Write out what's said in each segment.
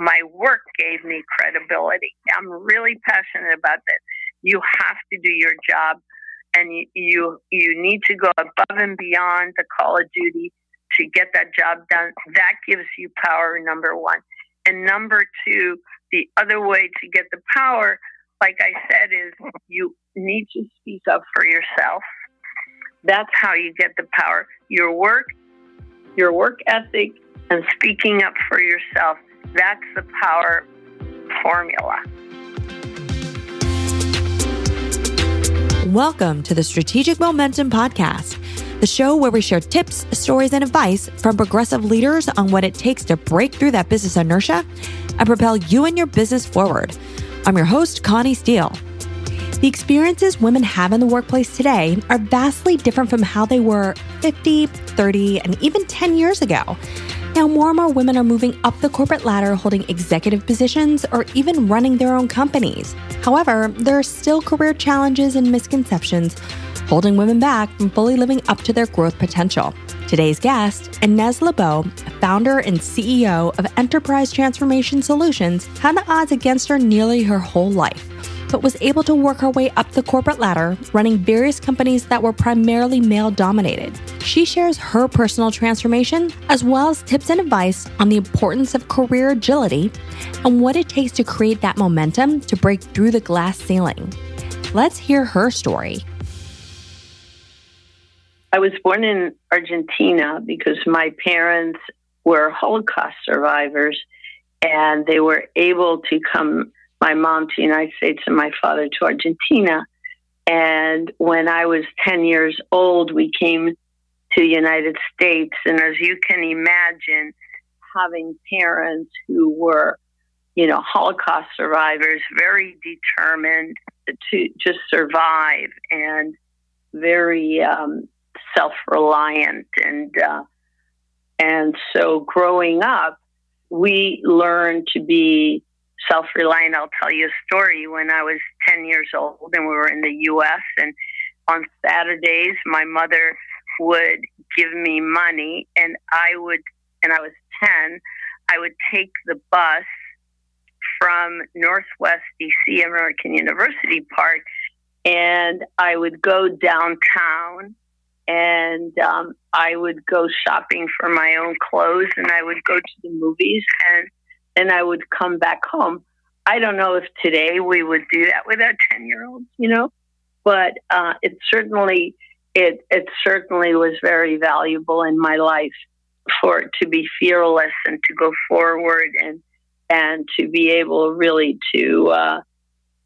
my work gave me credibility. I'm really passionate about that. You have to do your job, and you need to go above and beyond the call of duty to get that job done. That gives you power, number one. And number two, the other way to get the power, like I said, is you need to speak up for yourself. That's how you get the power. Your work ethic, and speaking up for yourself. That's the power formula. Welcome to the Strategic Momentum Podcast, the show where we share tips, stories, and advice from progressive leaders on what it takes to break through that business inertia and propel you and your business forward. I'm your host, Connie Steele. The experiences women have in the workplace today are vastly different from how they were 50, 30, and even 10 years ago. Now, more and more women are moving up the corporate ladder, holding executive positions or even running their own companies. However, there are still career challenges and misconceptions holding women back from fully living up to their growth potential. Today's guest, Ines LeBow, founder and CEO of Enterprise Transformation Solutions, had the odds against her nearly her whole life, but was able to work her way up the corporate ladder, running various companies that were primarily male-dominated. She shares her personal transformation, as well as tips and advice on the importance of career agility and what it takes to create that momentum to break through the glass ceiling. Let's hear her story. I was born in Argentina because my parents were Holocaust survivors, and they were able to come, my mom to the United States and my father to Argentina. And when I was 10 years old, we came to the United States. And as you can imagine, having parents who were, Holocaust survivors, very determined to just survive and very self-reliant. And so growing up, we learned to be self-reliant. I'll tell you a story. When I was 10 years old and we were in the U.S., and on Saturdays, my mother would give me money, and I was 10, I would take the bus from Northwest D.C. American University Park, and I would go downtown, and I would go shopping for my own clothes, and I would go to the movies, and I would come back home. I don't know if today we would do that with our 10-year-olds, but it certainly was very valuable in my life to be fearless and to go forward and to be able really to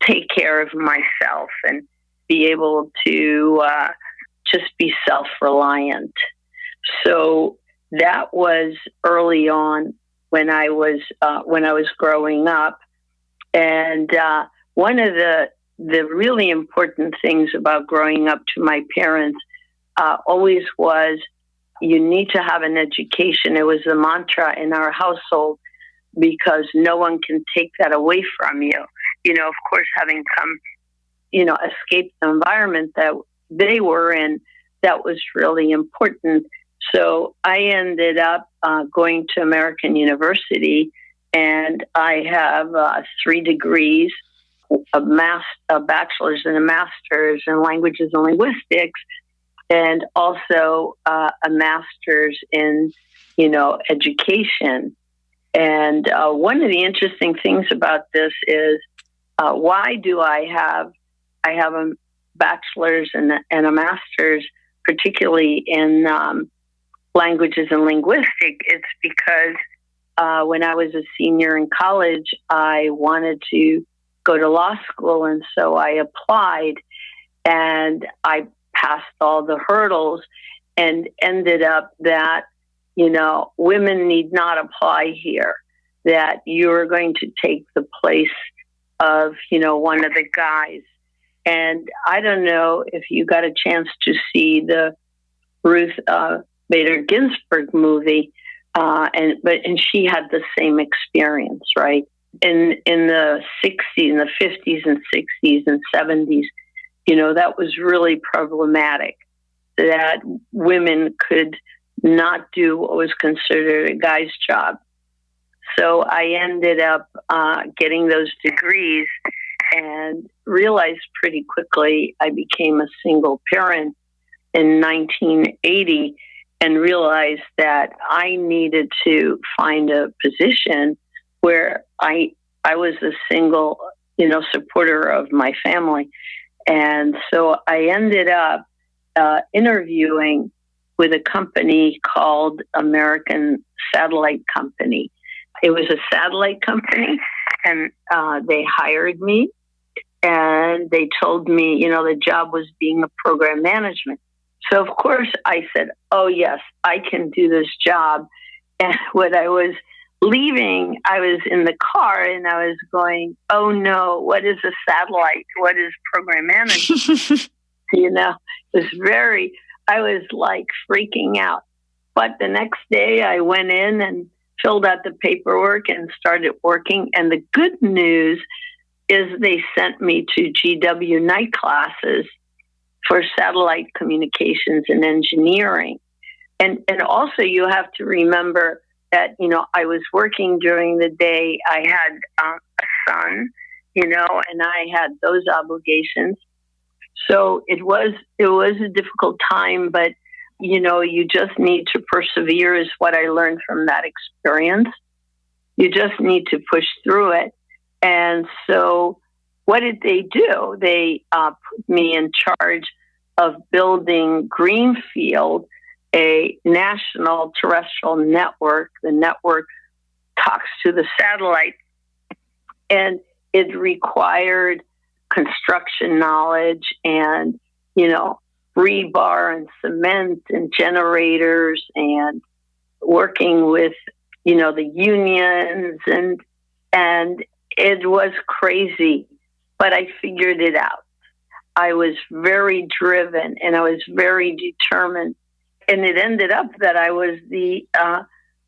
take care of myself and be able to just be self-reliant. So that was early on when I was growing up. And one of the really important things about growing up to my parents always was, you need to have an education. It was the mantra in our household, because no one can take that away from you. Of course, having come, escape the environment that they were in, that was really important. So I ended up going to American University, and I have 3 degrees, a bachelor's and a master's in languages and linguistics, and also a master's in, education. And one of the interesting things about this is, why do I have a bachelor's and a master's, particularly in languages and linguistics? It's because when I was a senior in college, I wanted to go to law school, and so I applied, and I passed all the hurdles, and ended up that women need not apply here, that you're going to take the place of one of the guys. And I don't know if you got a chance to see the Ruth Bader Ginsburg movie, and she had the same experience, right? In the 60s, in the 50s and 60s and 70s, that was really problematic, that women could not do what was considered a guy's job. So I ended up getting those degrees and realized pretty quickly I became a single parent in 1980 and realized that I needed to find a position where I was a single, supporter of my family. And so I ended up interviewing with a company called American Satellite Company. It was a satellite company, and they hired me, and they told me, the job was being a program management. So, of course, I said, oh, yes, I can do this job. And when I was leaving, I was in the car, and I was going, oh, no, what is a satellite? What is program management? I was like freaking out. But the next day, I went in and filled out the paperwork and started working. And the good news is they sent me to GW night classes for satellite communications and engineering. And also you have to remember that, I was working during the day. I had a son, and I had those obligations. So it was a difficult time, but you just need to persevere is what I learned from that experience. You just need to push through it. And so what did they do? They put me in charge of building Greenfield, a national terrestrial network. The network talks to the satellite, and it required construction knowledge and, rebar and cement and generators and working with, the unions and it was crazy, but I figured it out. I was very driven and I was very determined. And it ended up that I was the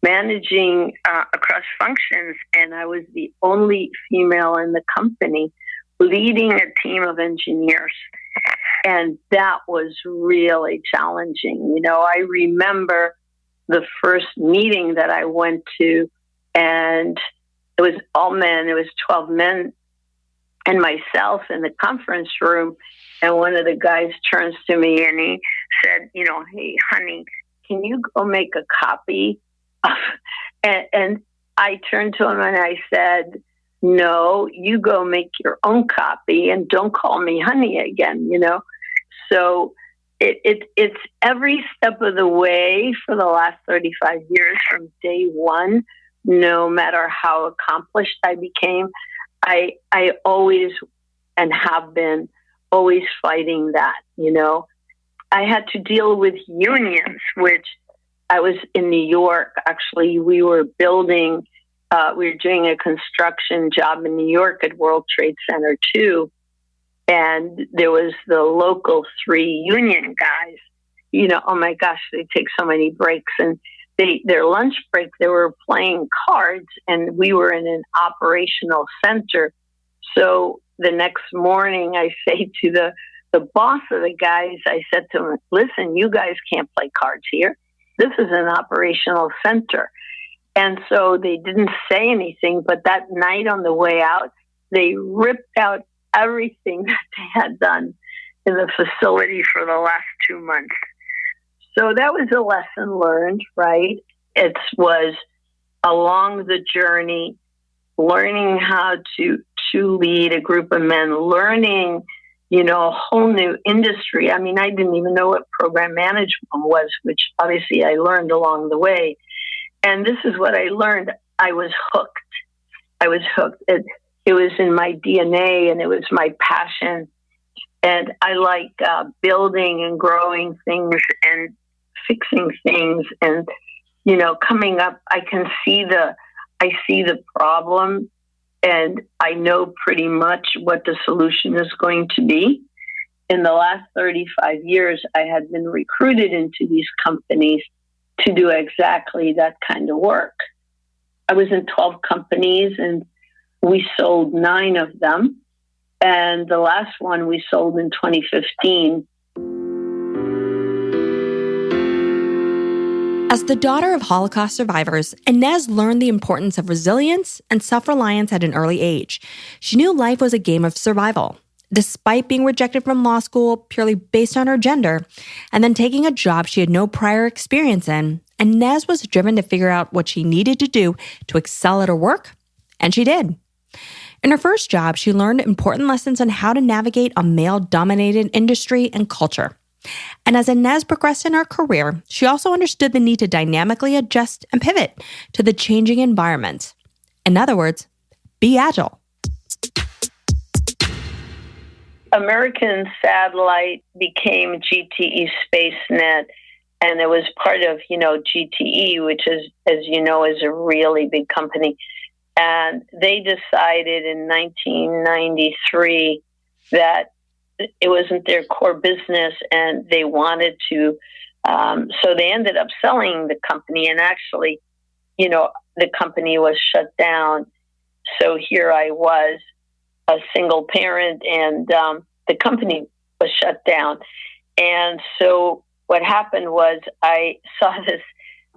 managing across functions, and I was the only female in the company leading a team of engineers. And that was really challenging. I remember the first meeting that I went to, and it was all men. It was 12 men and myself in the conference room. And one of the guys turns to me and he said, hey, honey, can you go make a copy of, and I turned to him and I said, no, you go make your own copy and don't call me honey again, So it's every step of the way for the last 35 years from day one, no matter how accomplished I became, I always and have been always fighting that, I had to deal with unions, which I was in New York. Actually, we were doing a construction job in New York at World Trade Center 2. And there was the local 3 union guys, oh my gosh, they take so many breaks. And their lunch break, they were playing cards, and we were in an operational center. So the next morning I say to the boss of the guys, I said to him, listen, you guys can't play cards here. This is an operational center. And so they didn't say anything, but that night on the way out, they ripped out everything that they had done in the facility for the last 2 months. So that was a lesson learned, right? It was along the journey, learning how to lead a group of men, learning, a whole new industry. I mean, I didn't even know what program management was, which obviously I learned along the way. And this is what I learned. I was hooked. It was in my DNA, and it was my passion. And I like building and growing things and fixing things. And, coming up, I see the problem, and I know pretty much what the solution is going to be. In the last 35 years, I had been recruited into these companies to do exactly that kind of work. I was in 12 companies, and we sold 9 of them. And the last one we sold in 2015. As the daughter of Holocaust survivors, Ines learned the importance of resilience and self-reliance at an early age. She knew life was a game of survival. Despite being rejected from law school purely based on her gender, and then taking a job she had no prior experience in, Ines was driven to figure out what she needed to do to excel at her work, and she did. In her first job, she learned important lessons on how to navigate a male-dominated industry and culture. And as Ines progressed in her career, she also understood the need to dynamically adjust and pivot to the changing environment. In other words, be agile. American Satellite became GTE SpaceNet, and it was part of, GTE, which is, as you know, is a really big company. And they decided in 1993 that it wasn't their core business, and they wanted to. So they ended up selling the company, and actually, the company was shut down. So here I was, a single parent, and the company was shut down. And so what happened was I saw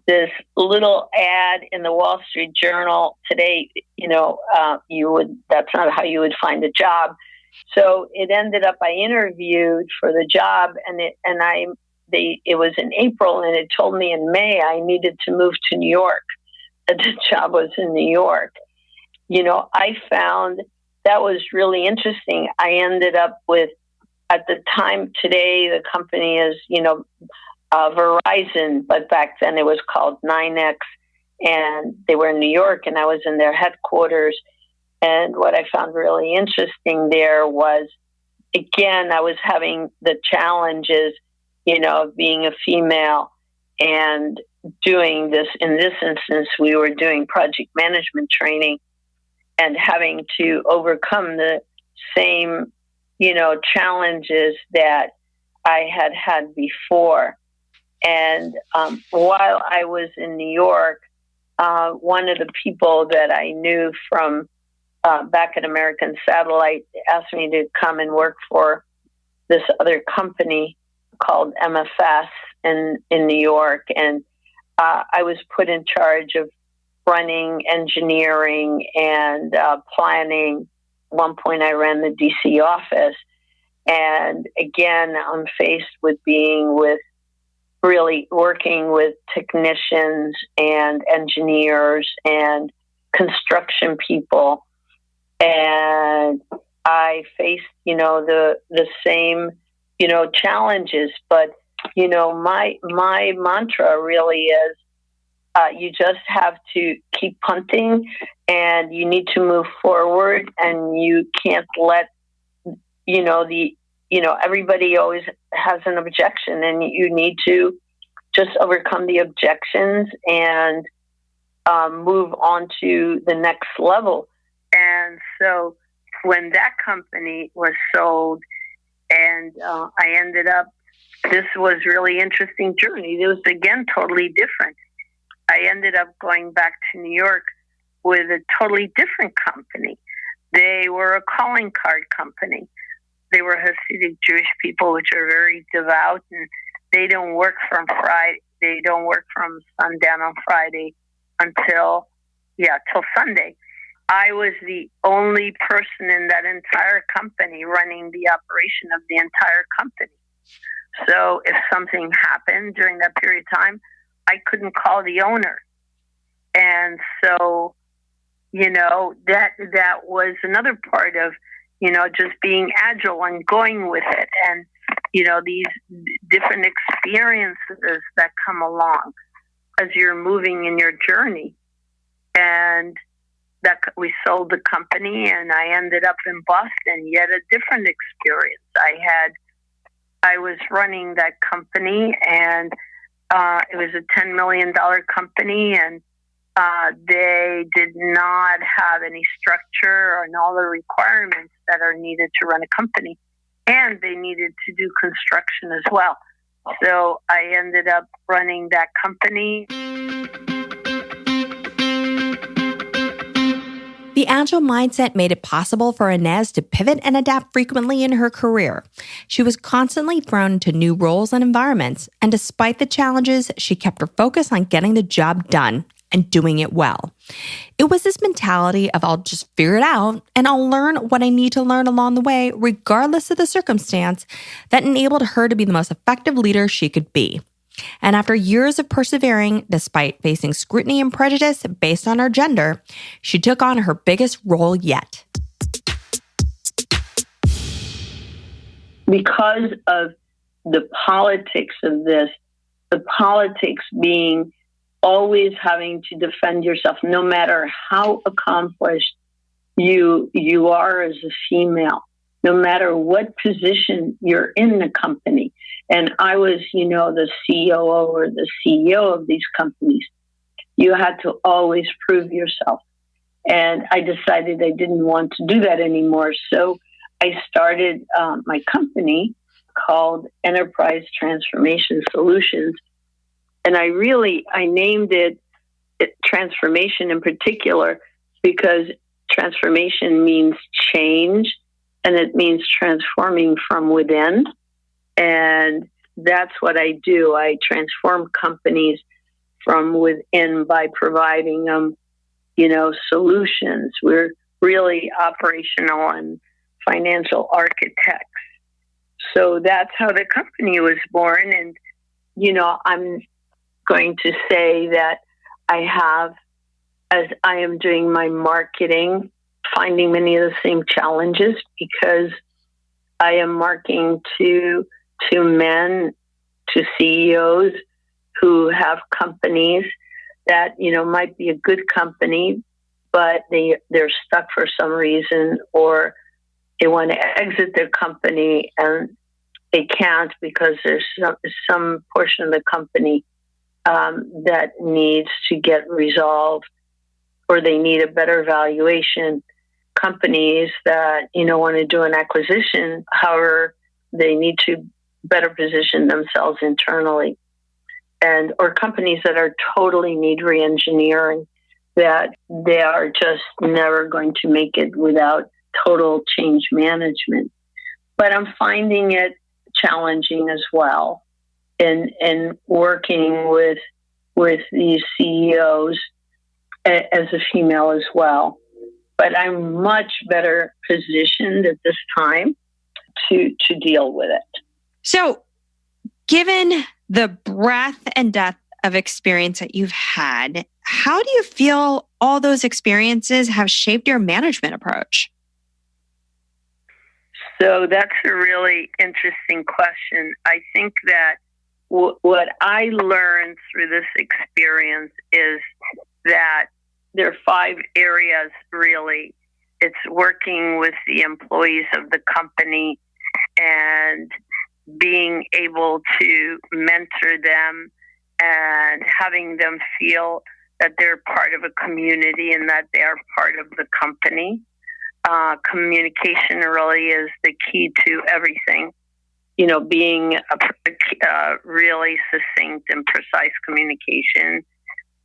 this little ad in the Wall Street Journal. Today, that's not how you would find a job. So it ended up, I interviewed for the job, and it was in April, and it told me in May I needed to move to New York. The job was in New York. I found that was really interesting. I ended up with, at the time, today the company is, Verizon, but back then it was called 9X, and they were in New York, and I was in their headquarters. And what I found really interesting there was, again, I was having the challenges, of being a female and doing this. In this instance, we were doing project management training and having to overcome the same, challenges that I had before. And while I was in New York, one of the people that I knew from back at American Satellite asked me to come and work for this other company called MFS in New York. And I was put in charge of running engineering and planning. At one point I ran the DC office. And again, I'm faced with really working with technicians and engineers and construction people. And I faced, the same, challenges. But, my mantra really is, you just have to keep punting, and you need to move forward, and you can't let, everybody always has an objection, and you need to just overcome the objections and move on to the next level. And so when that company was sold, and I ended up, this was really interesting journey. It was, again, totally different. I ended up going back to New York with a totally different company. They were a calling card company. They were Hasidic Jewish people, which are very devout, and they don't work from Friday. They don't work from sundown on Friday till Sunday. I was the only person in that entire company running the operation of the entire company. So if something happened during that period of time, I couldn't call the owner. And so, that was another part of, just being agile and going with it. And, these different experiences that come along as you're moving in your journey. And that we sold the company, and I ended up in Boston, yet a different experience. I was running that company, and it was a $10 million company, and they did not have any structure and all the requirements that are needed to run a company. And they needed to do construction as well. So I ended up running that company. The Agile Mindset made it possible for Ines to pivot and adapt frequently in her career. She was constantly thrown into new roles and environments, and despite the challenges, she kept her focus on getting the job done and doing it well. It was this mentality of I'll just figure it out and I'll learn what I need to learn along the way, regardless of the circumstance, that enabled her to be the most effective leader she could be. And after years of persevering, despite facing scrutiny and prejudice based on her gender, she took on her biggest role yet. Because of the politics of this, the politics being always having to defend yourself, no matter how accomplished you are as a female, no matter what position you're in the company. And I was, the COO or the CEO of these companies. You had to always prove yourself. And I decided I didn't want to do that anymore. So I started my company called Enterprise Transformation Solutions. And I named it transformation in particular because transformation means change and it means transforming from within. And that's what I do. I transform companies from within by providing them, solutions. We're really operational and financial architects. So that's how the company was born. And, I'm going to say that I have, as I am doing my marketing, finding many of the same challenges because I am marketing to men, to CEOs who have companies that, might be a good company, but they're stuck for some reason, or they want to exit their company and they can't because there's some portion of the company that needs to get resolved, or they need a better valuation. Companies that, want to do an acquisition, however, they need to better position themselves internally. Or companies that are totally need re-engineering, that they are just never going to make it without total change management. But I'm finding it challenging as well in working with these CEOs as a female as well. But I'm much better positioned at this time to deal with it. So, given the breadth and depth of experience that you've had, how do you feel all those experiences have shaped your management approach? So that's a really interesting question. I think that what I learned through this experience is that there are 5 areas, really. It's working with the employees of the company and being able to mentor them and having them feel that they're part of a community and that they're part of the company. Communication really is the key to everything. Being a really succinct and precise communication.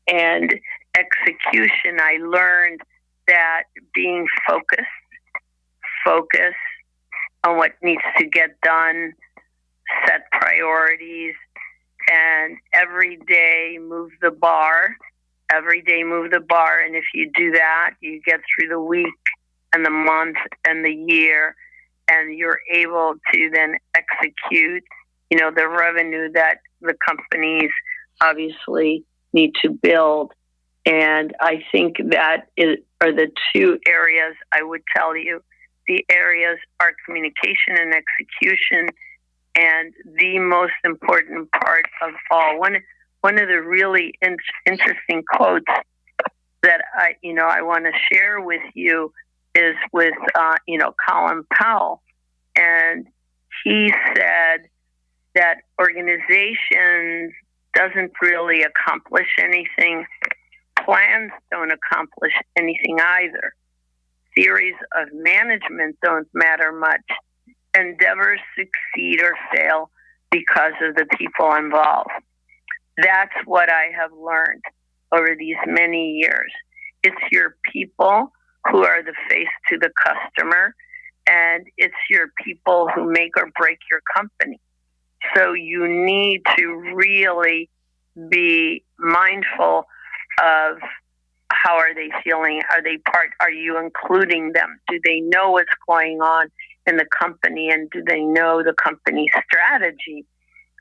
And execution, I learned that being focused on what needs to get done, set priorities, and every day move the bar. And if you do that, you get through the week and the month and the year, and you're able to then execute, the revenue that the companies obviously need to build. And I think that are the 2 areas I would tell you. The areas are communication and execution. And the most important part of all, one of the really interesting quotes that I want to share with you is with Colin Powell, and he said that organizations doesn't really accomplish anything. Plans don't accomplish anything either. Theories of management don't matter much. Endeavors succeed or fail because of the people involved. That's what I have learned over these many years. It's your people who are the face to the customer, and it's your people who make or break your company. So you need to really be mindful of how are they feeling? Are you including them? Do they know what's going on in the company, and do they know the company strategy?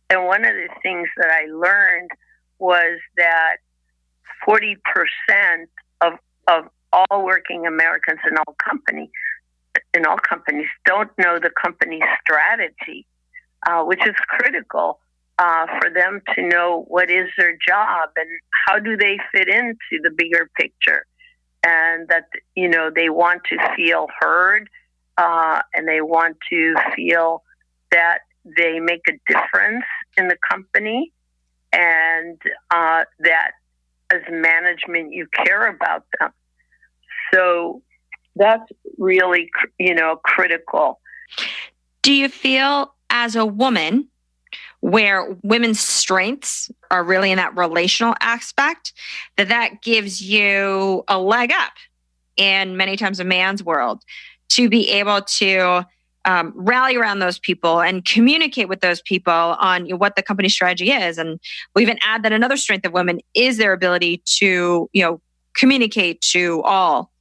And one of the things that I learned was that 40% of all working Americans in all companies don't know the company strategy, which is critical for them to know what is their job and how do they fit into the bigger picture, and that they want to feel heard, and they want to feel that they make a difference in the company, and that as management you care about them. So that's really, critical. Do you feel as a woman where women's strengths are really in that relational aspect, that gives you a leg up in many times a man's world to be able to rally around those people and communicate with those people on what the company strategy is? And we'll even add that another strength of women is their ability to, communicate to all.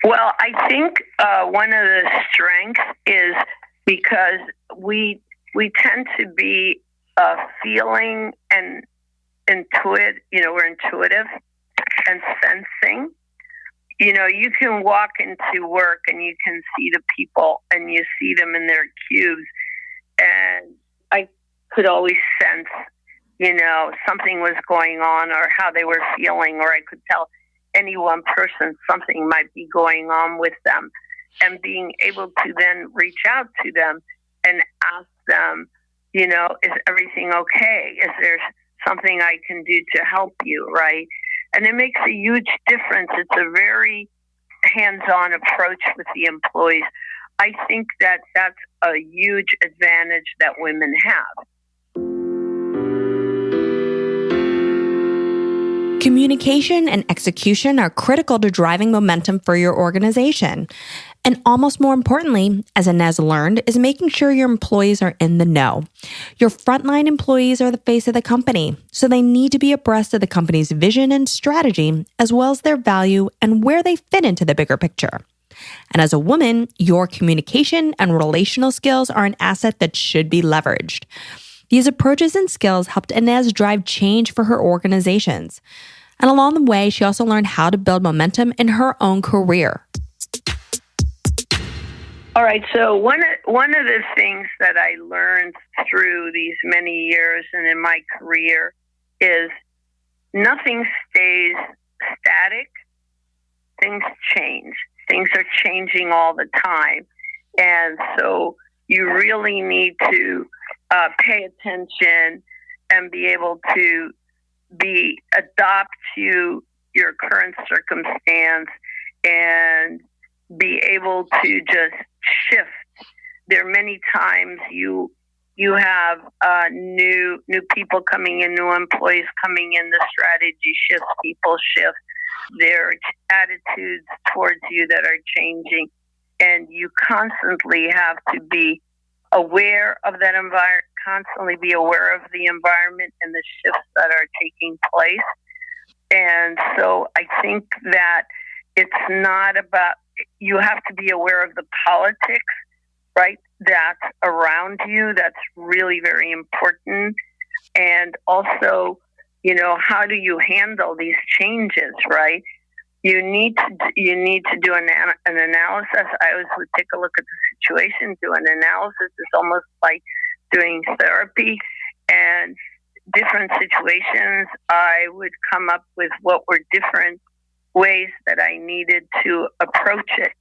Well, I think one of the strengths is because we tend to be feeling and intuitive. We're intuitive and sensing. You can walk into work and you can see the people and you see them in their cubes. And I could always sense, something was going on or how they were feeling, or I could tell any one person something might be going on with them. And being able to then reach out to them and ask them, is everything okay? Is there something I can do to help you, right? And it makes a huge difference. It's a very hands-on approach with the employees. I think that that's a huge advantage that women have. Communication and execution are critical to driving momentum for your organization. And almost more importantly, as Ines learned, is making sure your employees are in the know. Your frontline employees are the face of the company, so they need to be abreast of the company's vision and strategy, as well as their value and where they fit into the bigger picture. And as a woman, your communication and relational skills are an asset that should be leveraged. These approaches and skills helped Ines drive change for her organizations. And along the way, she also learned how to build momentum in her own career. All right. So one of the things that I learned through these many years and in my career is nothing stays static. Things change. Things are changing all the time. And so you really need to pay attention and be able to adapt to your current circumstance and be able to just shift. There are many times you have new people coming in, new employees coming in. The strategy shifts, people shift, their attitudes towards you that are changing, and you constantly have to be aware of that environment, constantly be aware of the environment and the shifts that are taking place. And so I think that it's not about, you have to be aware of the politics, right, that's around you. That's really very important. And also, how do you handle these changes, right? You need to do an analysis. I always would take a look at the situation, do an analysis. It's almost like doing therapy. And different situations, I would come up with what were different ways that I needed to approach it.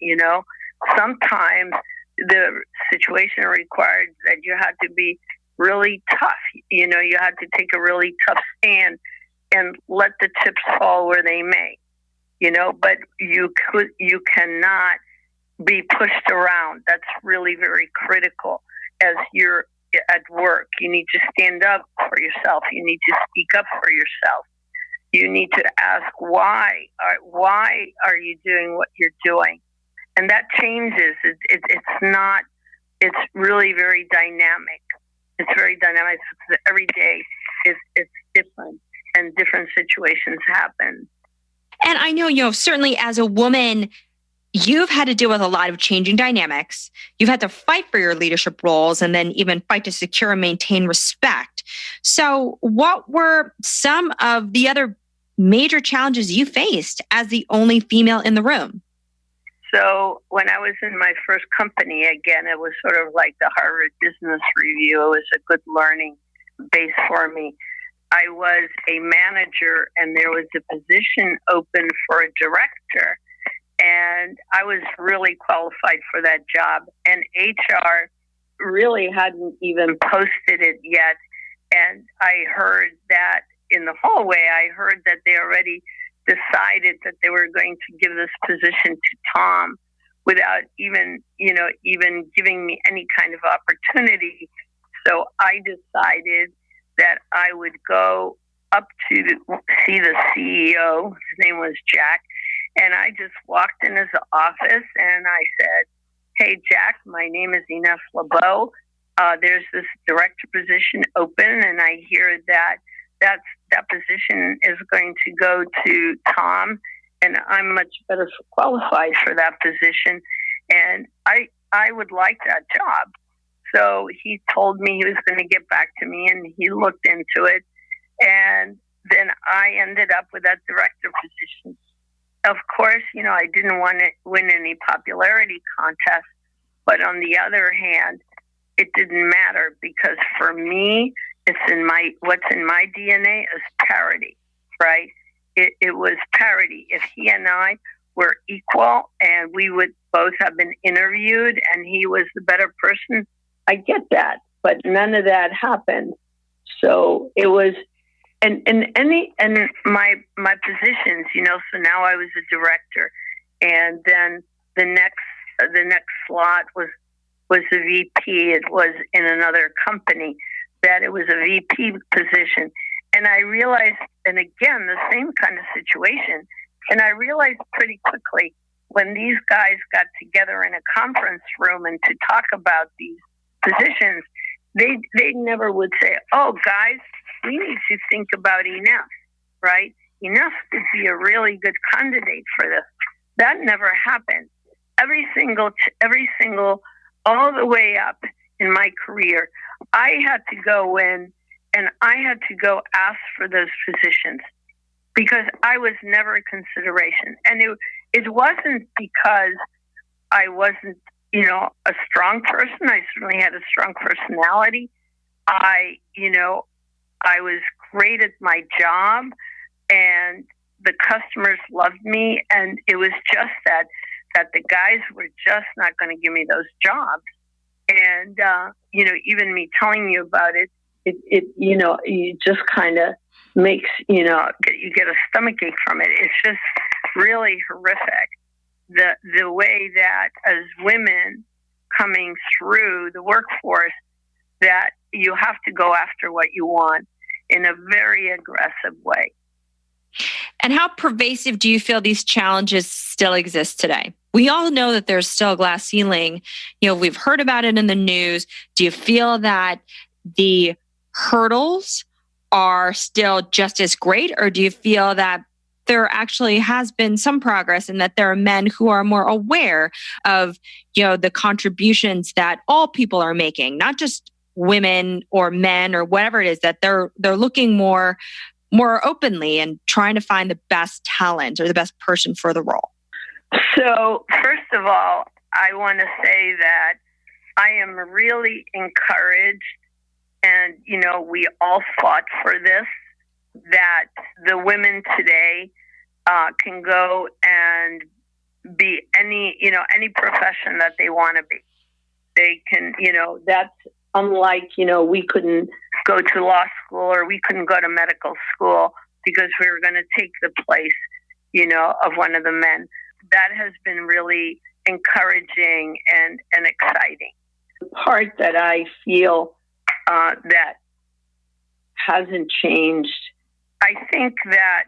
Sometimes the situation required that you had to be really tough. You had to take a really tough stand and let the chips fall where they may. But you cannot be pushed around. That's really very critical as you're at work. You need to stand up for yourself. You need to speak up for yourself. You need to ask why are you doing what you're doing? And that changes. It's really very dynamic. It's very dynamic. Every day it's different, and different situations happen. And I know, certainly as a woman, you've had to deal with a lot of changing dynamics. You've had to fight for your leadership roles and then even fight to secure and maintain respect. So what were some of the other major challenges you faced as the only female in the room? So when I was in my first company, again, it was sort of like the Harvard Business Review. It was a good learning base for me. I was a manager, and there was a position open for a director, and I was really qualified for that job. And HR really hadn't even posted it yet. And I heard that in the hallway, I heard that they already decided that they were going to give this position to Tom without even giving me any kind of opportunity. So I decided that I would go up to see the CEO. His name was Jack. And I just walked in his office and I said, "Hey, Jack, my name is Ines LeBow. There's this director position open, and I hear that position is going to go to Tom, and I'm much better qualified for that position, and I would like that job." So he told me he was going to get back to me, and he looked into it, and then I ended up with that director position. Of course, I didn't want to win any popularity contest, but on the other hand, it didn't matter, because for me, what's in my DNA is parity, right? It was parity. If he and I were equal and we would both have been interviewed and he was the better person, I get that, but none of that happened. So it was, and my positions, so now I was a director, and then the next slot was a VP. It was in another company that it was a VP position. And I realized, and again, the same kind of situation, and I realized pretty quickly when these guys got together in a conference room and to talk about these positions, they never would say, "Oh, guys, we need to think about Ines, right? Ines would be a really good candidate for this." That never happened. Every single, all the way up in my career, I had to go in and I had to go ask for those positions because I was never a consideration. And it wasn't because I wasn't, a strong person. I certainly had a strong personality. I was great at my job, and the customers loved me. And it was just that the guys were just not going to give me those jobs. And, even me telling you about it, it just kind of makes, you get a stomachache from it. It's just really horrific. The way that as women coming through the workforce, that you have to go after what you want in a very aggressive way. And how pervasive do you feel these challenges still exist today? We all know that there's still a glass ceiling. We've heard about it in the news. Do you feel that the hurdles are still just as great, or do you feel that there actually has been some progress and that there are men who are more aware of, the contributions that all people are making, not just women or men or whatever it is, that they're looking more openly and trying to find the best talent or the best person for the role? So first of all, I want to say that I am really encouraged, and, we all fought for this, that the women today can go and be any profession that they want to be. They can, that's unlike, we couldn't go to law school or we couldn't go to medical school because we were going to take the place, of one of the men. That has been really encouraging and exciting. The part that I feel that hasn't changed, I think that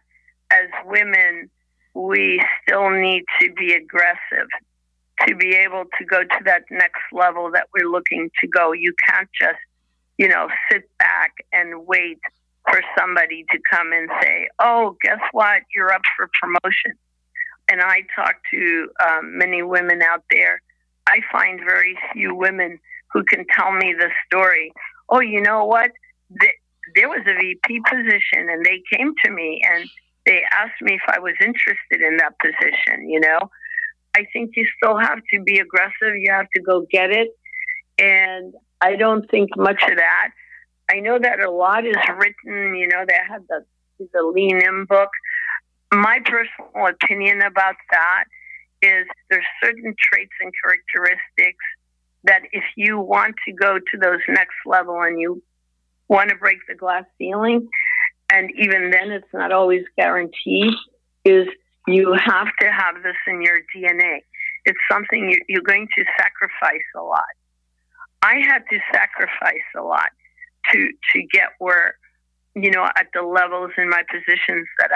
as women, we still need to be aggressive to be able to go to that next level that we're looking to go. You can't just, sit back and wait for somebody to come and say, oh, guess what? You're up for promotion. And I talk to many women out there. I find very few women who can tell me the story. Oh, you know what? There was a VP position and they came to me and they asked me if I was interested in that position, I think you still have to be aggressive. You have to go get it. And I don't think much of that. I know that a lot is written, they have the Lean In book. My personal opinion about that is there's certain traits and characteristics that if you want to go to those next level and you want to break the glass ceiling, and even then it's not always guaranteed, is you have to have this in your DNA. It's something you're going to sacrifice a lot. I had to sacrifice a lot to get where, at the levels in my positions that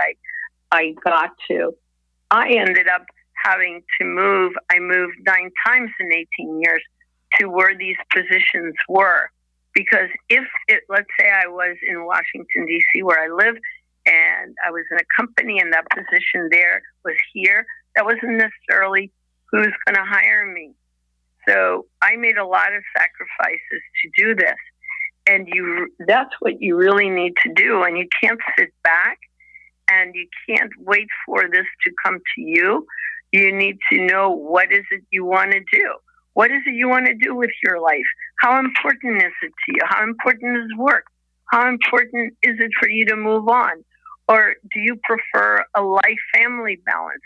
I got to. I ended up having to move. I moved 9 times in 18 years to where these positions were. Because let's say I was in Washington, D.C., where I live, and I was in a company and that position there was here, that wasn't necessarily who's going to hire me. So I made a lot of sacrifices to do this. And that's what you really need to do. And you can't sit back and you can't wait for this to come to you. You need to know, what is it you want to do? What is it you want to do with your life? How important is it to you? How important is work? How important is it for you to move on? Or do you prefer a life-family balance?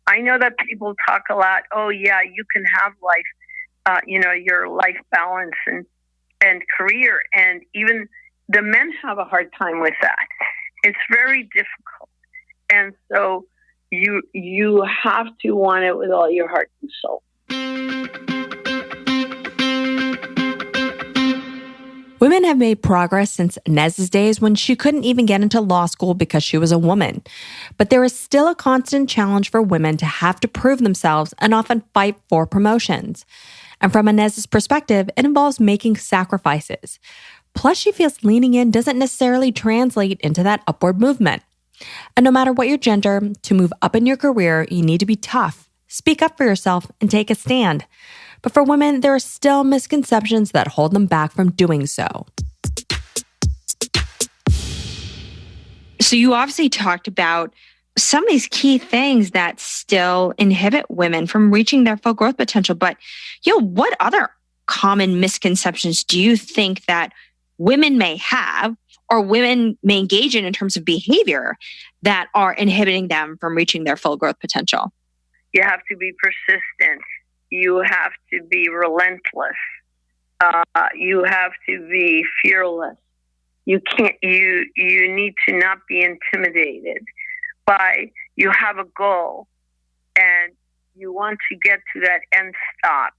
I know that people talk a lot, oh yeah, you can have life, your life balance and career. And even the men have a hard time with that. It's very difficult. And so you have to want it with all your heart and soul. Women have made progress since Inez's days when she couldn't even get into law school because she was a woman. But there is still a constant challenge for women to have to prove themselves and often fight for promotions. And from Inez's perspective, it involves making sacrifices. Plus, she feels leaning in doesn't necessarily translate into that upward movement. And no matter what your gender, to move up in your career, you need to be tough, speak up for yourself, and take a stand. But for women, there are still misconceptions that hold them back from doing so. So you obviously talked about some of these key things that still inhibit women from reaching their full growth potential. But, what other common misconceptions do you think that women may have or women may engage in terms of behavior that are inhibiting them from reaching their full growth potential? You have to be persistent. You have to be relentless. You have to be fearless. You need to not be intimidated by, you have a goal and you want to get to that end stop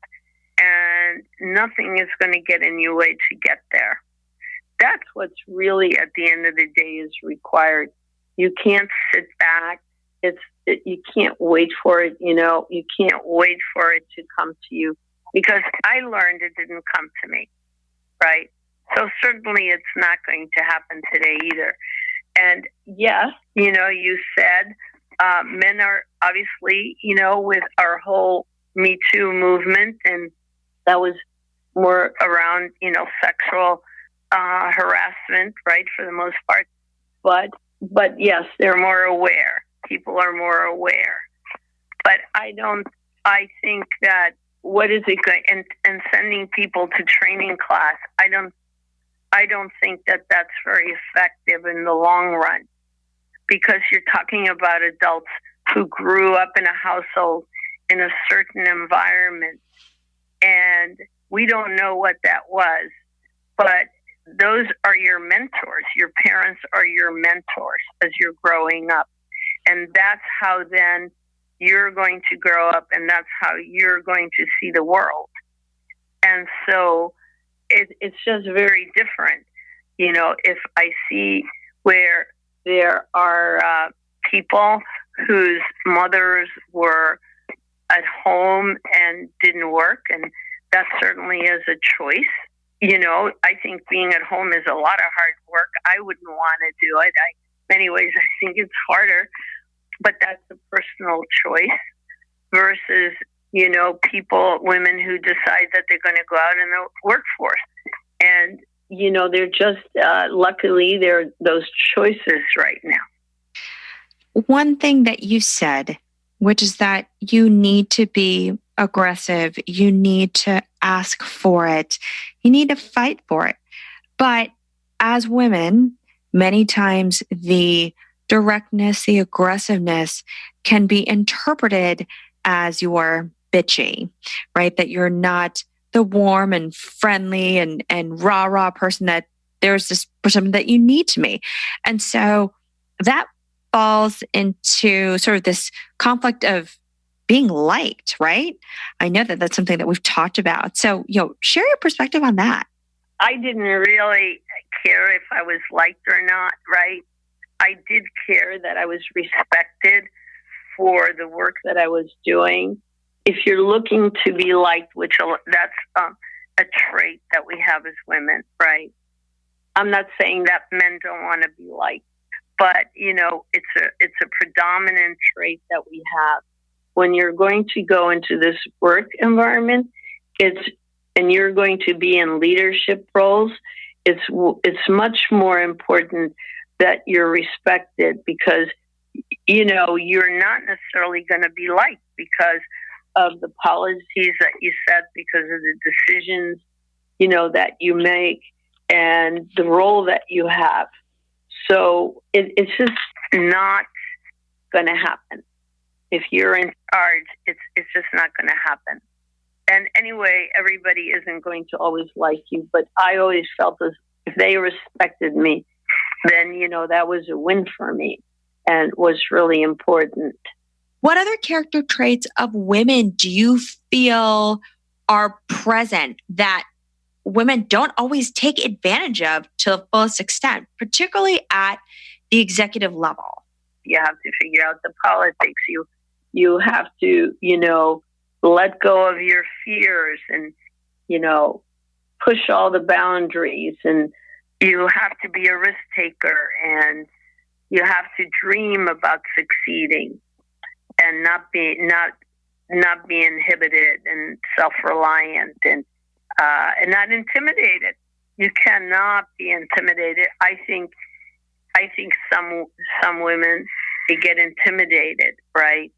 and nothing is going to get in your way to get there. That's what's really at the end of the day is required. You can't sit back. You can't wait for it, you can't wait for it to come to you, because I learned it didn't come to me, right? So certainly it's not going to happen today either. And yes, you said men are obviously, with our whole Me Too movement, and that was more around, sexual harassment, right, for the most part. But yes, they're more aware. People are more aware. But I think that what is it going, and sending people to training class, I don't think that that's very effective in the long run, because you're talking about adults who grew up in a household in a certain environment, and we don't know what that was, but those are your mentors. Your parents are your mentors as you're growing up. And that's how then you're going to grow up, and that's how you're going to see the world. And so it's just very different. If I see where there are people whose mothers were at home and didn't work, and that certainly is a choice. I think being at home is a lot of hard work. I wouldn't want to do it. In many ways, I think it's harder, but that's a personal choice versus, women who decide that they're going to go out in the workforce. And, they're just, luckily, there are those choices right now. One thing that you said, which is that you need to be aggressive, you need to ask for it, you need to fight for it. But as women, many times the directness, the aggressiveness can be interpreted as you're bitchy, right? That you're not the warm and friendly and rah person that there's this person that you need to me. And so that falls into sort of this conflict of being liked, right? I know that that's something that we've talked about. So, share your perspective on that. I didn't really care if I was liked or not, right? I did care that I was respected for the work that I was doing. If you're looking to be liked, which that's a trait that we have as women, right? I'm not saying that men don't want to be liked, but it's a predominant trait that we have. When you're going to go into this work environment, and you're going to be in leadership roles, it's much more important that you're respected because you're not necessarily going to be liked because of the policies that you set, because of the decisions that you make and the role that you have. So it's just not going to happen. If you're in charge, it's just not going to happen. And anyway, everybody isn't going to always like you, but I always felt as if they respected me, then, that was a win for me and was really important. What other character traits of women do you feel are present that women don't always take advantage of to the fullest extent, particularly at the executive level? You have to figure out the politics. You have to, let go of your fears and, push all the boundaries. And you have to be a risk taker and you have to dream about succeeding and not be inhibited and self-reliant and not intimidated. You cannot be intimidated. I think some women, they get intimidated, right?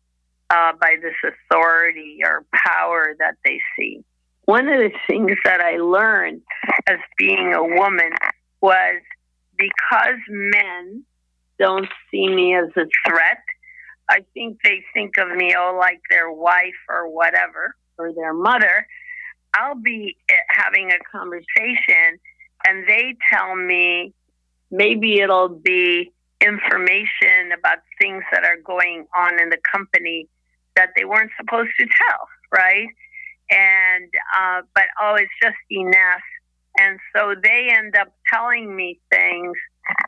By this authority or power that they see. One of the things that I learned as being a woman was because men don't see me as a threat, I think they think of me, like their wife or whatever, or their mother. I'll be having a conversation and they tell me, maybe it'll be information about things that are going on in the company that they weren't supposed to tell, right? And, but, it's just Ines. And so they end up telling me things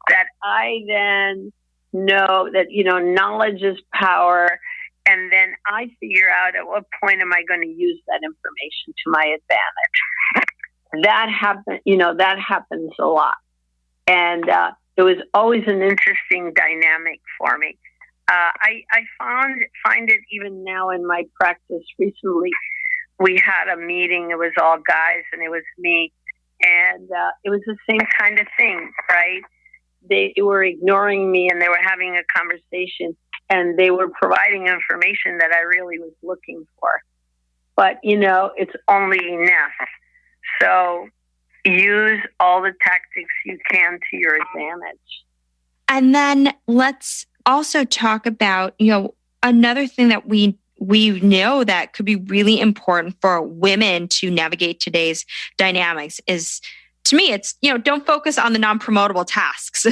that I then know that, knowledge is power. And then I figure out at what point am I going to use that information to my advantage. That happens a lot. And it was always an interesting dynamic for me. I find it even now in my practice. Recently, we had a meeting. It was all guys and it was me. And it was the same kind of thing, right? They were ignoring me and they were having a conversation and they were providing information that I really was looking for. But, it's only enough. So use all the tactics you can to your advantage. And then let's also talk about, another thing that we know that could be really important for women to navigate today's dynamics is, to me, it's, don't focus on the non-promotable tasks,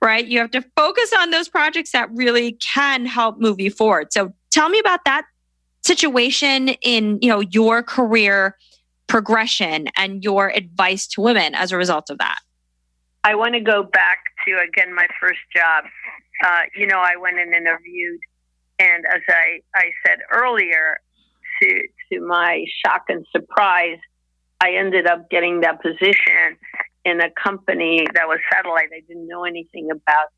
right? You have to focus on those projects that really can help move you forward. So tell me about that situation in, your career progression and your advice to women as a result of that. I want to go back to, again, my first job. I went and interviewed, and as I said earlier, to my shock and surprise, I ended up getting that position in a company that was satellite I didn't know anything about.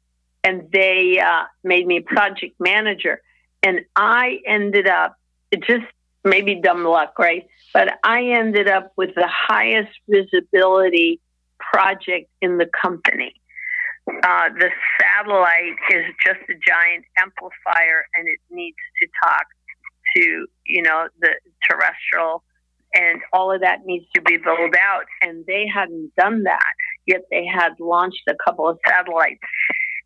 And they made me project manager. And I ended up, it just maybe dumb luck, right? But I ended up with the highest visibility project in the company. The satellite is just a giant amplifier, and it needs to talk to, the terrestrial, and all of that needs to be rolled out. And they hadn't done that, yet they had launched a couple of satellites.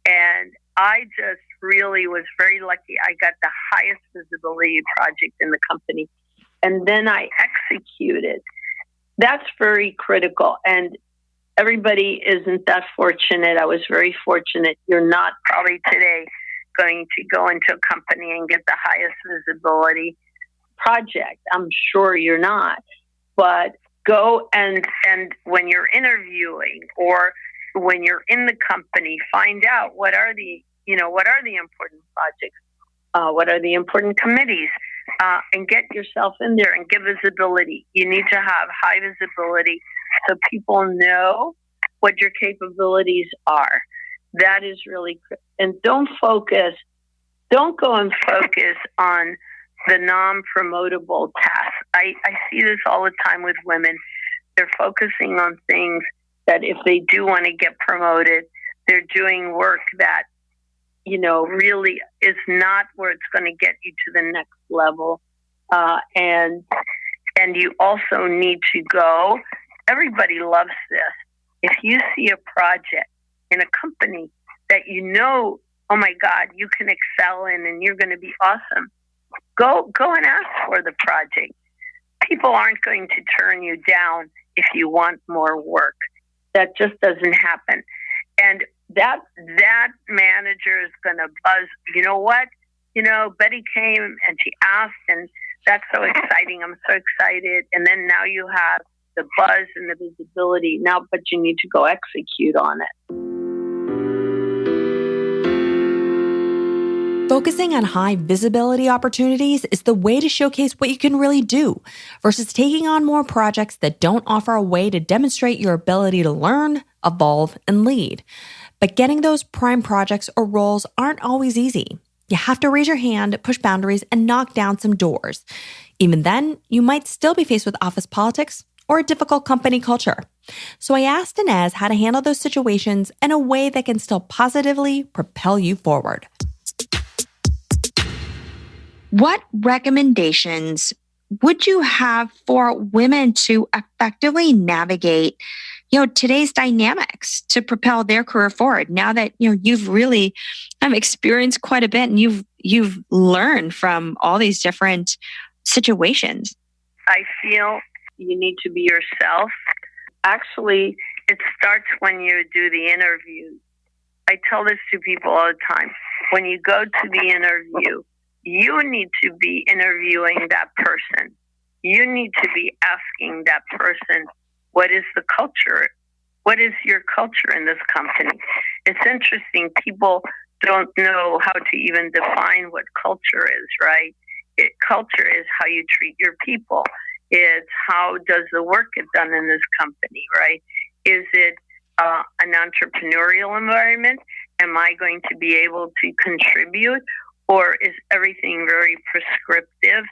And I just really was very lucky. I got the highest visibility project in the company. And then I executed. That's very critical. And everybody isn't that fortunate. I was very fortunate. You're not probably today going to go into a company and get the highest visibility project. I'm sure you're not. But go and when you're interviewing or when you're in the company, find out what are the important projects, what are the important committees, and get yourself in there and give visibility. You need to have high visibility so people know what your capabilities are. That is really critical. And don't go and focus on the non-promotable tasks. I see this all the time with women. They're focusing on things that if they do want to get promoted, they're doing work that, really is not where it's going to get you to the next level. And you also need to go. Everybody loves this. If you see a project in a company that oh my God, you can excel in and you're going to be awesome, go and ask for the project. People aren't going to turn you down if you want more work. That just doesn't happen. And that manager is going to buzz. You know what? Betty came and she asked, and that's so exciting. I'm so excited. And then now you have the buzz and the visibility now, but you need to go execute on it. Focusing on high visibility opportunities is the way to showcase what you can really do versus taking on more projects that don't offer a way to demonstrate your ability to learn, evolve, and lead. But getting those prime projects or roles aren't always easy. You have to raise your hand, push boundaries, and knock down some doors. Even then, you might still be faced with office politics or a difficult company culture. So I asked Ines how to handle those situations in a way that can still positively propel you forward. What recommendations would you have for women to effectively navigate, today's dynamics to propel their career forward? Now that, you've really experienced quite a bit and you've learned from all these different situations. I feel you need to be yourself. Actually, it starts when you do the interview. I tell this to people all the time. When you go to the interview, you need to be interviewing that person. You need to be asking that person, what is the culture? What is your culture in this company? It's interesting. People don't know how to even define what culture is, right? Culture is how you treat your people. It's how does the work get done in this company, right? Is it an entrepreneurial environment? Am I going to be able to contribute? Or is everything very prescriptive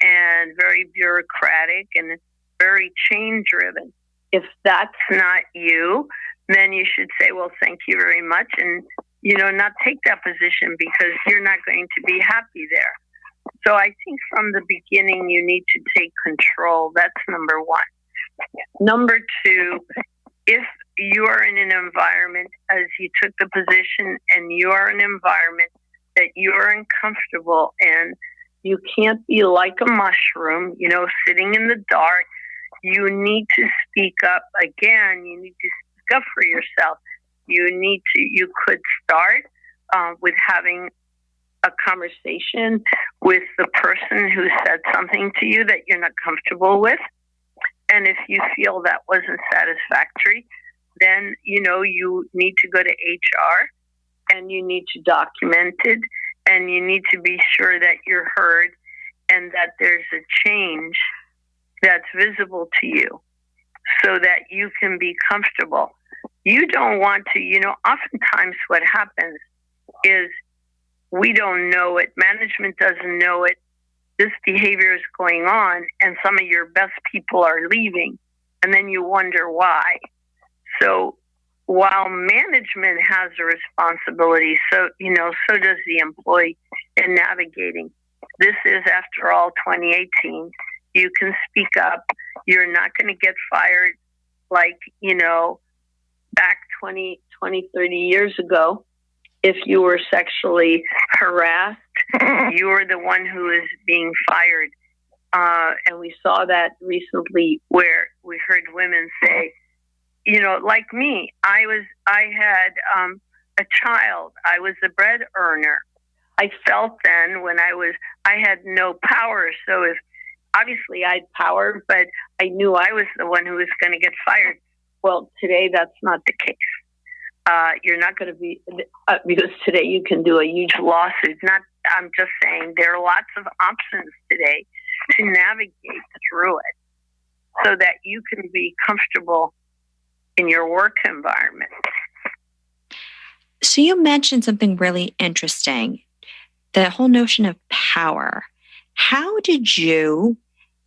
and very bureaucratic and very change-driven? If that's not you, then you should say, well, thank you very much, and, not take that position because you're not going to be happy there. So I think from the beginning, you need to take control. That's number one. Number two, if you are in an environment, as you took the position, and you are in an environment that you're uncomfortable in, you can't be like a mushroom, sitting in the dark. You need to speak up. Again, you need to speak up for yourself. You could start with having a conversation with the person who said something to you that you're not comfortable with. And if you feel that wasn't satisfactory, then, you need to go to HR and you need to document it, and you need to be sure that you're heard and that there's a change that's visible to you so that you can be comfortable. You don't want to, oftentimes what happens is we don't know it. Management doesn't know it. This behavior is going on, and some of your best people are leaving, and then you wonder why. So while management has a responsibility, so does the employee in navigating. This is, after all, 2018. You can speak up. You're not going to get fired like, back 20, 30 years ago. If you were sexually harassed, you were the one who is being fired. And we saw that recently where we heard women say, like me, I had a child. I was a bread earner. I felt then when I had no power. So if obviously I had power, but I knew I was the one who was going to get fired. Well, today that's not the case. You're not going to be, because today you can do a huge lawsuit. I'm just saying there are lots of options today to navigate through it so that you can be comfortable in your work environment. So you mentioned something really interesting, the whole notion of power. How did you,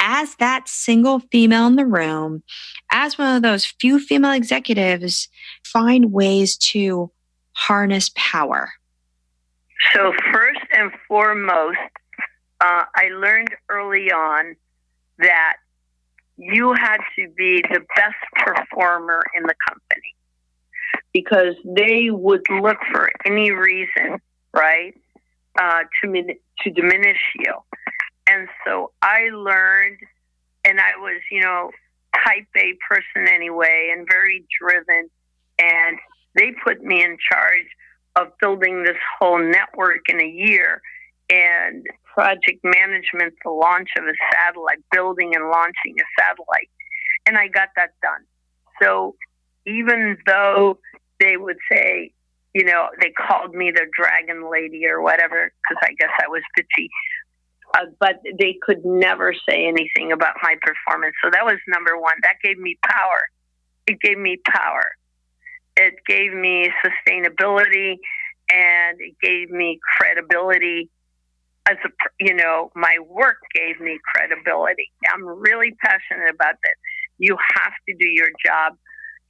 as that single female in the room, as one of those few female executives, find ways to harness power? So first and foremost, I learned early on that you had to be the best performer in the company because they would look for any reason, right, to diminish you. And so I learned, and I was, type A person anyway, and very driven. And they put me in charge of building this whole network in a year and project management, the launch of a satellite, building and launching a satellite. And I got that done. So even though they would say, they called me the dragon lady or whatever, because I guess I was bitchy, but they could never say anything about my performance. So that was number one. That gave me power. It gave me power. It gave me sustainability, and it gave me credibility. My work gave me credibility. I'm really passionate about that. You have to do your job,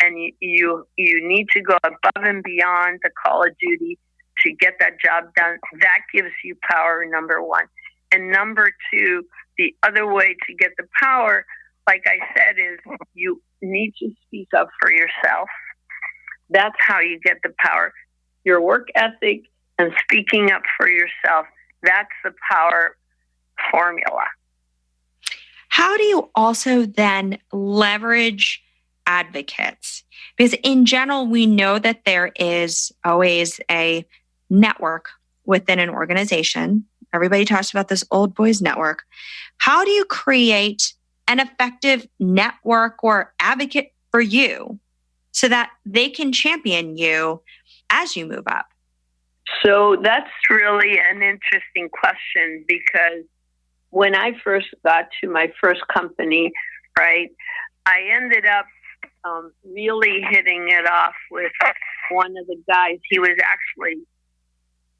and you need to go above and beyond the call of duty to get that job done. That gives you power, number one. And number two, the other way to get the power, like I said, is you need to speak up for yourself. That's how you get the power. Your work ethic and speaking up for yourself, that's the power formula. How do you also then leverage advocates? Because in general, we know that there is always a network within an organization. Everybody talks about this old boys network. How do you create an effective network or advocate for you so that they can champion you as you move up? So that's really an interesting question, because when I first got to my first company, right, I ended up really hitting it off with one of the guys. He was actually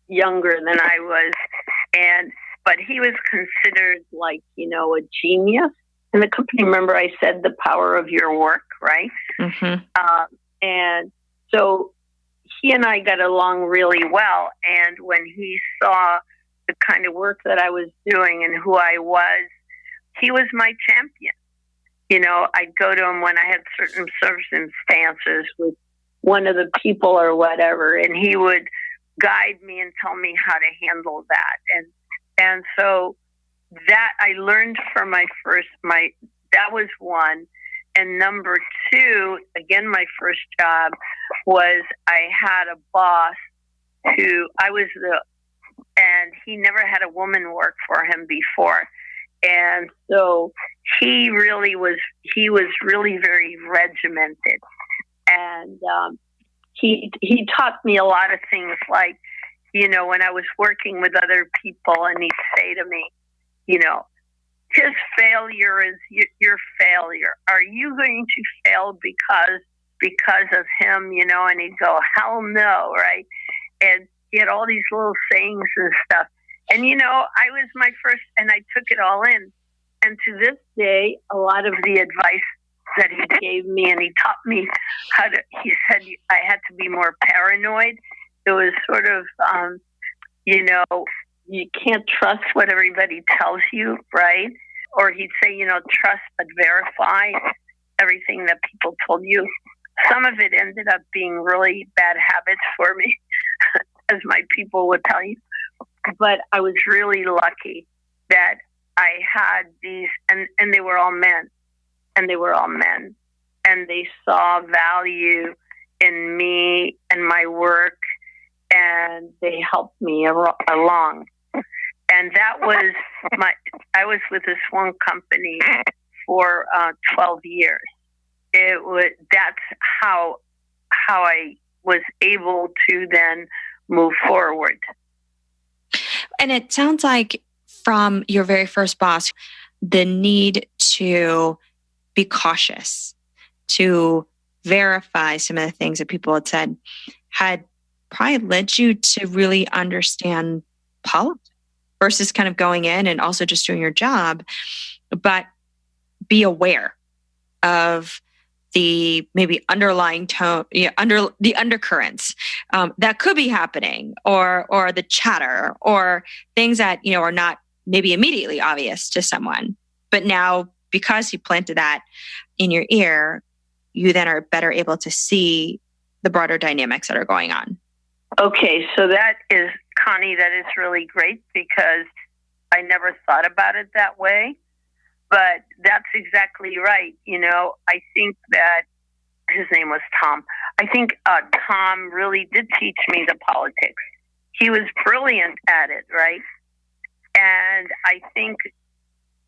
younger than I was, but he was considered like, a genius in the company. Remember I said the power of your work, right? Mm-hmm. And so he and I got along really well. And when he saw the kind of work that I was doing and who I was, he was my champion. I'd go to him when I had certain circumstances with one of the people or whatever, and he would guide me and tell me how to handle that. And so that I learned from that was one. And number two, again, my first job was I had a boss and he never had a woman work for him before. And so he was really very regimented. And he taught me a lot of things, like, when I was working with other people, and he'd say to me, his failure is your failure. Are you going to fail because of him? And he'd go, hell no, right? And he had all these little sayings and stuff. And I was my first, and I took it all in. And to this day, a lot of the advice that he gave me, and he taught me he said I had to be more paranoid. It was sort of, you can't trust what everybody tells you, right? Or he'd say, trust but verify everything that people told you. Some of it ended up being really bad habits for me, as my people would tell you. But I was really lucky that I had these, and they were all men. And they were all men. And they saw value in me and my work, and they helped me along. And that was I was with this one company for 12 years. That's how I was able to then move forward. And it sounds like from your very first boss, the need to be cautious, to verify some of the things that people had said, had probably led you to really understand politics versus kind of going in and also just doing your job, but be aware of the maybe underlying tone, under the undercurrents that could be happening, or the chatter, or things that are not maybe immediately obvious to someone, but now, because you planted that in your ear, you then are better able to see the broader dynamics that are going on. Okay, so that is, Connie, that is really great, because I never thought about it that way. But that's exactly right. I think that his name was Tom. I think Tom really did teach me the politics. He was brilliant at it, right? And I think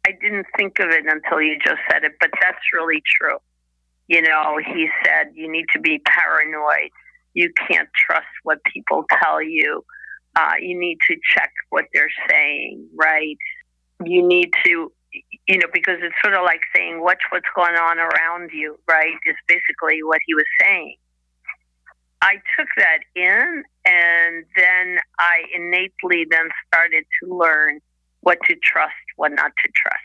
I didn't think of it until you just said it, but that's really true. He said you need to be paranoid. You can't trust what people tell you. You need to check what they're saying, right? You need to, because it's sort of like saying, watch what's going on around you, right? Is basically what he was saying. I took that in, and then I innately then started to learn what to trust, what not to trust.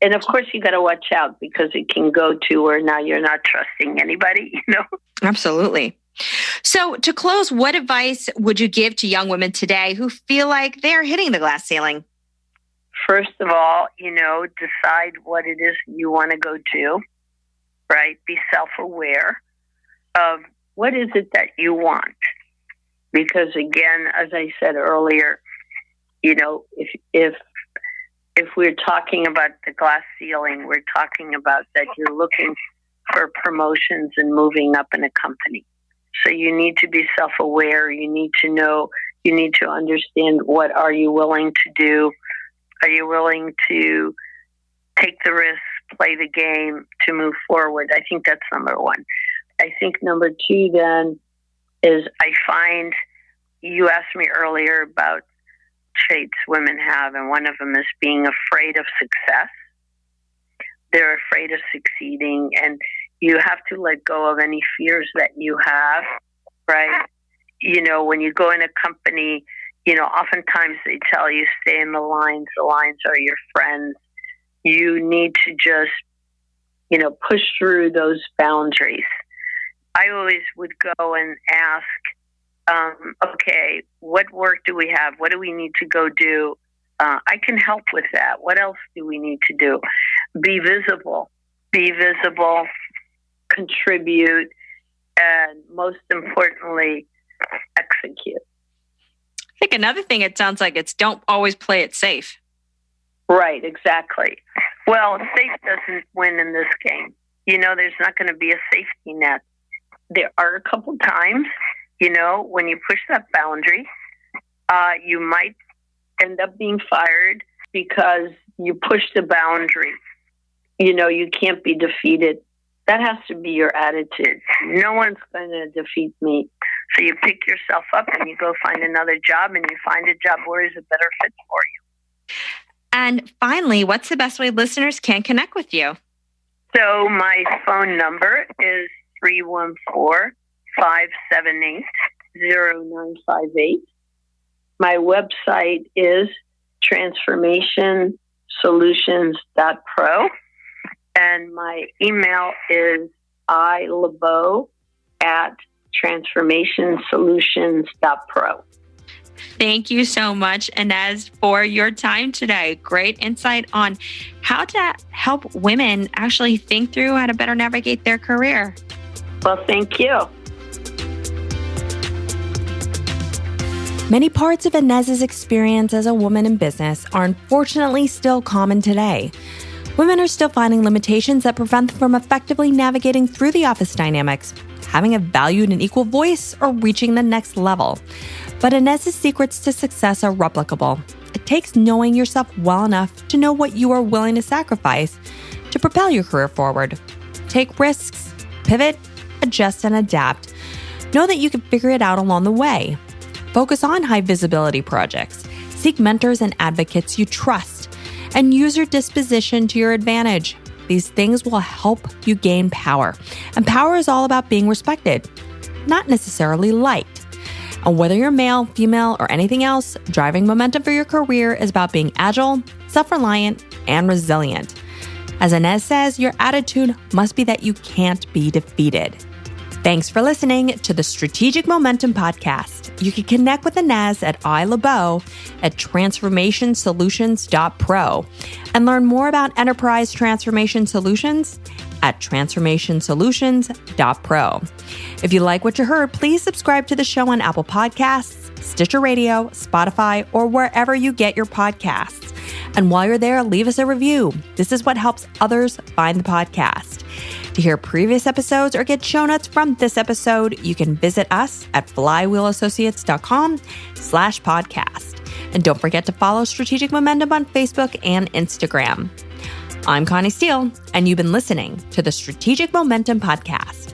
And of course, you got to watch out, because it can go to where now you're not trusting anybody, Absolutely. So to close, what advice would you give to young women today who feel like they're hitting the glass ceiling? First of all, decide what it is you want to go do, right? Be self-aware of what is it that you want. Because again, as I said earlier, if we're talking about the glass ceiling, we're talking about that you're looking for promotions and moving up in a company. So you need to be self-aware. You need to know, you need to understand, what are you willing to do? Are you willing to take the risk, play the game to move forward? I think that's number one. I think number two then is, I find, you asked me earlier about traits women have, and one of them is being afraid of success. They're afraid of succeeding, and you have to let go of any fears that you have, right? When you go in a company, oftentimes they tell you stay in the lines. The lines are your friends. You need to just, push through those boundaries. I always would go and ask, okay, what work do we have? What do we need to go do? I can help with that. What else do we need to do? Be visible, contribute, and most importantly, execute. I think another thing it sounds like it's don't always play it safe. Right, exactly. Well, safe doesn't win in this game. There's not going to be a safety net. There are a couple times, when you push that boundary, you might end up being fired because you push the boundary. You can't be defeated. That has to be your attitude. No one's going to defeat me. So you pick yourself up and you go find another job, and you find a job where is a better fit for you. And finally, what's the best way listeners can connect with you? So my phone number is 314-578-0958. My website is transformationsolutions.pro. And my email is ilebo@transformationsolutions.pro. Thank you so much, Ines, for your time today. Great insight on how to help women actually think through how to better navigate their career. Well, thank you. Many parts of Ines's experience as a woman in business are unfortunately still common today. Women are still finding limitations that prevent them from effectively navigating through the office dynamics, having a valued and equal voice, or reaching the next level. But Ines's secrets to success are replicable. It takes knowing yourself well enough to know what you are willing to sacrifice to propel your career forward. Take risks, pivot, adjust, and adapt. Know that you can figure it out along the way. Focus on high visibility projects. Seek mentors and advocates you trust. And use your disposition to your advantage. These things will help you gain power. And power is all about being respected, not necessarily liked. And whether you're male, female, or anything else, driving momentum for your career is about being agile, self-reliant, and resilient. As Ines says, your attitude must be that you can't be defeated. Thanks for listening to the Strategic Momentum Podcast. You can connect with Ines at LeBow at transformationsolutions.pro and learn more about enterprise transformation solutions at transformationsolutions.pro. If you like what you heard, please subscribe to the show on Apple Podcasts, Stitcher Radio, Spotify, or wherever you get your podcasts. And while you're there, leave us a review. This is what helps others find the podcast. To hear previous episodes or get show notes from this episode, you can visit us at flywheelassociates.com/podcast. And don't forget to follow Strategic Momentum on Facebook and Instagram. I'm Connie Steele, and you've been listening to the Strategic Momentum Podcast.